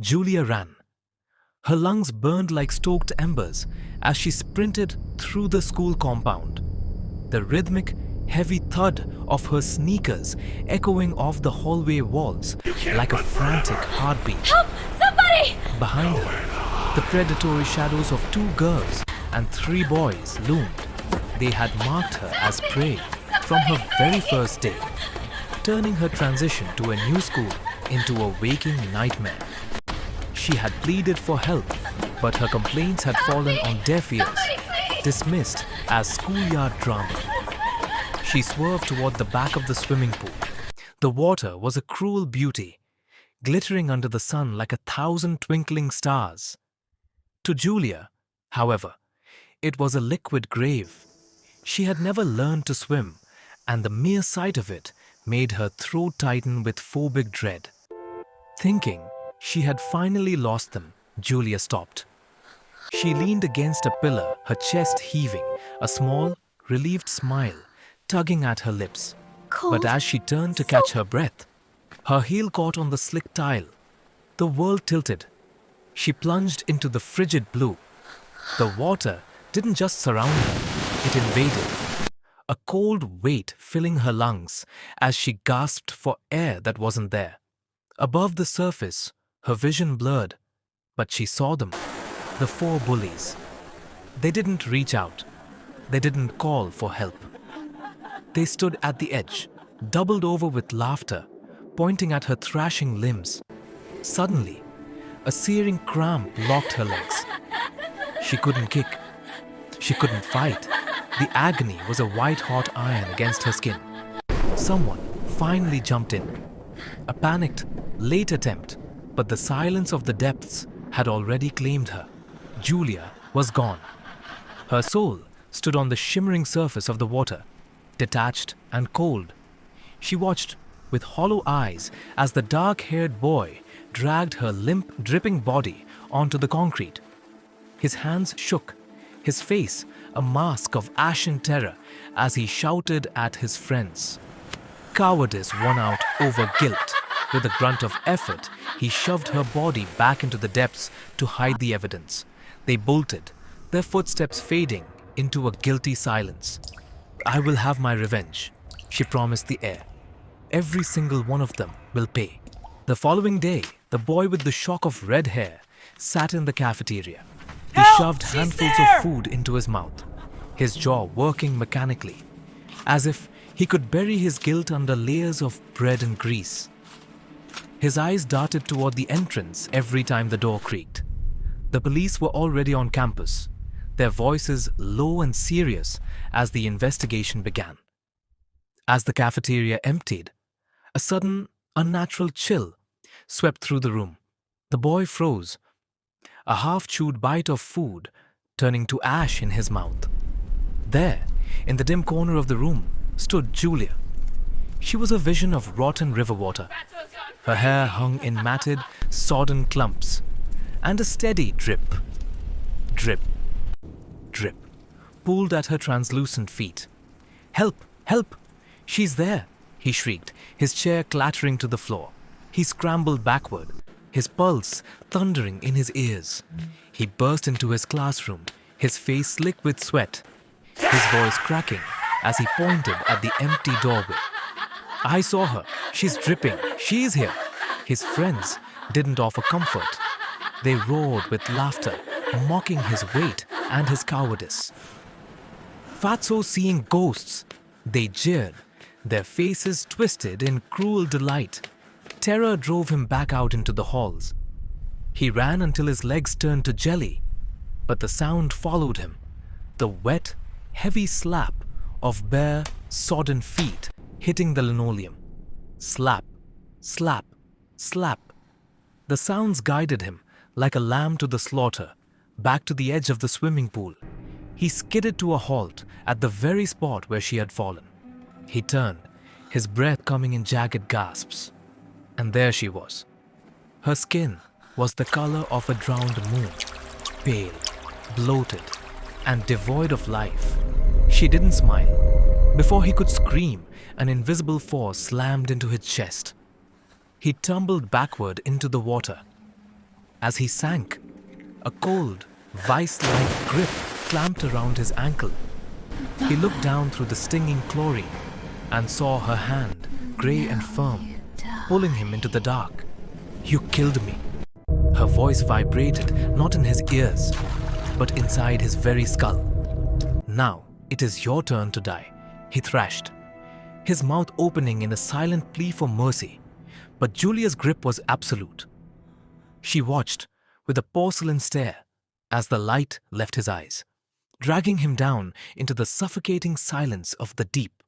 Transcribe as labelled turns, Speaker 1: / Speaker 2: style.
Speaker 1: Julia ran. Her lungs burned like stoked embers as she sprinted through the school compound. The rhythmic, heavy thud of her sneakers echoing off the hallway walls like a frantic heartbeat.
Speaker 2: Help! Somebody!
Speaker 1: Behind her, the predatory shadows of 2 girls and 3 boys loomed. They had marked her as prey from her very first day, turning her transition to a new school into a waking nightmare. She had pleaded for help, but her complaints had fallen on deaf ears, dismissed as schoolyard drama. She swerved toward the back of the swimming pool. The water was a cruel beauty, glittering under the sun like 1,000 twinkling stars. To Julia, however, it was a liquid grave. She had never learned to swim, and the mere sight of it made her throat tighten with phobic dread. Thinking she had finally lost them, Julia stopped. She leaned against a pillar, her chest heaving, a small, relieved smile tugging at her lips.
Speaker 2: Cold.
Speaker 1: But as she turned to catch her breath, her heel caught on the slick tile. The world tilted. She plunged into the frigid blue. The water didn't just surround her, it invaded. A cold weight filling her lungs as she gasped for air that wasn't there. Above the surface, her vision blurred, but she saw them, the 4 bullies. They didn't reach out. They didn't call for help. They stood at the edge, doubled over with laughter, pointing at her thrashing limbs. Suddenly, a searing cramp locked her legs. She couldn't kick. She couldn't fight. The agony was a white-hot iron against her skin. Someone finally jumped in. A panicked, late attempt, but the silence of the depths had already claimed her. Julia was gone. Her soul stood on the shimmering surface of the water, detached and cold. She watched with hollow eyes as the dark-haired boy dragged her limp, dripping body onto the concrete. His hands shook, his face a mask of ashen terror as he shouted at his friends. Cowardice won out over guilt. With a grunt of effort, he shoved her body back into the depths to hide the evidence. They bolted, their footsteps fading into a guilty silence. "I will have my revenge," she promised the air. "Every single one of them will pay." The following day, the boy with the shock of red hair sat in the cafeteria. He shoved handfuls of food into his mouth, his jaw working mechanically, as if he could bury his guilt under layers of bread and grease. His eyes darted toward the entrance every time the door creaked. The police were already on campus, their voices low and serious as the investigation began. As the cafeteria emptied, a sudden, unnatural chill swept through the room. The boy froze, a half-chewed bite of food turning to ash in his mouth. There, in the dim corner of the room, stood Julia. She was a vision of rotten river water. Her hair hung in matted, sodden clumps, and a steady drip, drip, drip, pooled at her translucent feet. "Help! Help! She's there!" he shrieked, his chair clattering to the floor. He scrambled backward, his pulse thundering in his ears. He burst into his classroom, his face slick with sweat, his voice cracking as he pointed at the empty doorway. "I saw her. She's dripping. She's here." His friends didn't offer comfort. They roared with laughter, mocking his weight and his cowardice. "Fatso seeing ghosts," they jeered, their faces twisted in cruel delight. Terror drove him back out into the halls. He ran until his legs turned to jelly, but the sound followed him, the wet, heavy slap of bare, sodden feet hitting the linoleum. Slap, slap, slap. The sounds guided him like a lamb to the slaughter, back to the edge of the swimming pool. He skidded to a halt at the very spot where she had fallen. He turned, his breath coming in jagged gasps. And there she was. Her skin was the color of a drowned moon, pale, bloated, and devoid of life. She didn't smile. Before he could scream, an invisible force slammed into his chest. He tumbled backward into the water. As he sank, a cold, vice-like grip clamped around his ankle. He looked down through the stinging chlorine and saw her hand, grey and firm, pulling him into the dark. "You killed me." Her voice vibrated not in his ears, but inside his very skull. "Now it is your turn to die," he thrashed, his mouth opening in a silent plea for mercy. But Julia's grip was absolute. She watched with a porcelain stare as the light left his eyes, dragging him down into the suffocating silence of the deep.